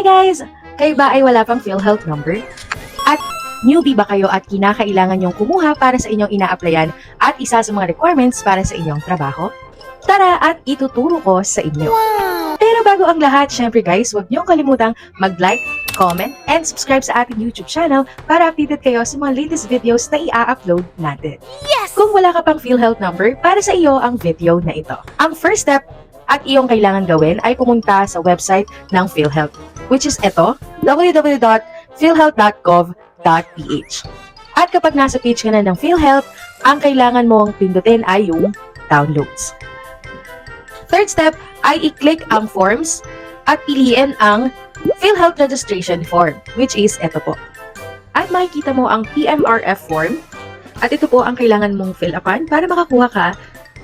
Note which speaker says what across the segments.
Speaker 1: guys! Kayo ba ay wala pang PhilHealth number? At newbie ba kayo at kinakailangan nyong kumuha para sa inyong ina-applyan at isa sa mga requirements para sa inyong trabaho? Tara at ituturo ko sa inyo. Pero bago ang lahat, syempre guys, huwag niyong kalimutang mag-like, comment, and subscribe sa ating YouTube channel para updated kayo sa mga latest videos na i-upload natin. Yes! Kung wala ka pang PhilHealth number, para sa iyo ang video na ito. Ang first step at iyong kailangan gawin ay pumunta sa website ng PhilHealth, which is ito, www.philhealth.gov.ph. At kapag nasa page ka na ng PhilHealth, ang kailangan mong pindutin ay yung downloads. Third step ay i-click ang forms at piliin ang PhilHealth registration form, which is ito po. At makikita mo ang PMRF form at ito po ang kailangan mong fill upan para makakuha ka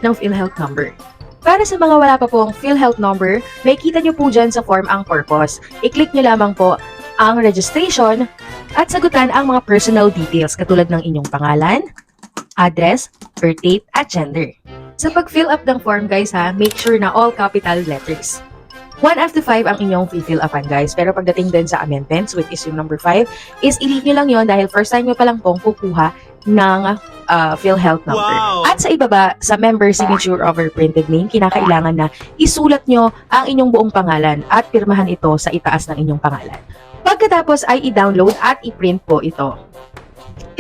Speaker 1: ng PhilHealth number. Para sa mga wala pa pong PhilHealth number, may kita nyo po dyan sa form ang purpose. I-click nyo lamang po ang registration at sagutan ang mga personal details katulad ng inyong pangalan, address, birth date, at gender. Sa pag-fill up ng form guys ha, make sure na all capital letters. 1 after 5 ang inyong fill upan guys. Pero pagdating din sa amendments, which is yung number 5, is i-leave nyo lang yon dahil first time nyo pa lang pong kukuha ng PhilHealth number. Wow. At sa ibaba, sa member signature over printed name, kinakailangan na isulat nyo ang inyong buong pangalan at pirmahan ito sa itaas ng inyong pangalan. Pagkatapos ay i-download at i-print po ito.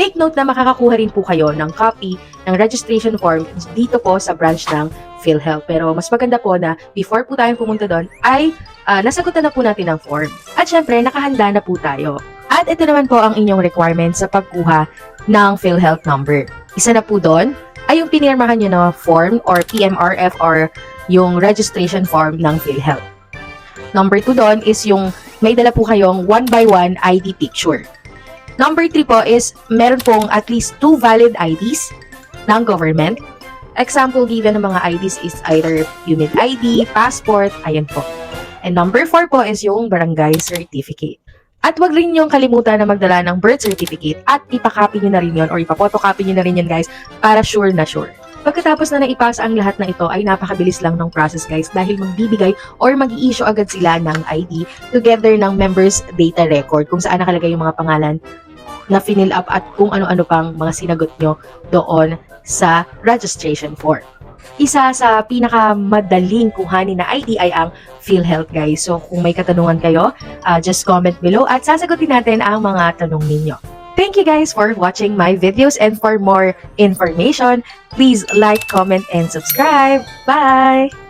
Speaker 1: Take note na makakakuha rin po kayo ng copy ng registration form dito po sa branch ng PhilHealth. Pero mas maganda po na before po tayong pumunta doon ay nasagutan na po natin ang form. At syempre, nakahanda na po tayo. At ito naman po ang inyong requirements sa pagkuha ng PhilHealth number. Isa na po doon ay yung pinirmahan nyo na form or PMRF or yung registration form ng PhilHealth. Number 2 doon is yung may dala po kayong 1 by 1 ID picture. Number 3 po is meron pong at least 2 valid IDs ng government. Example given ng mga IDs is either unit ID, passport, ayan po. And number 4 po is yung barangay certificate. At wag rin niyong kalimutan na magdala ng birth certificate at ipakopy niyo na rin yun or ipapotocopy niyo na rin yan guys para sure na sure. Pagkatapos na naipasa ang lahat na ito ay napakabilis lang ng process guys dahil magbibigay or mag-i-issue agad sila ng ID together ng members data record kung saan nakalagay yung mga pangalan na finil up at kung ano-ano pang mga sinagot nyo doon sa registration form. Isa sa pinakamadaling kuhanin na ID ay ang PhilHealth guys. So kung may katanungan kayo, just comment below at sasagutin natin ang mga tanong ninyo. Thank you guys for watching my videos and for more information, please like, comment, and subscribe. Bye!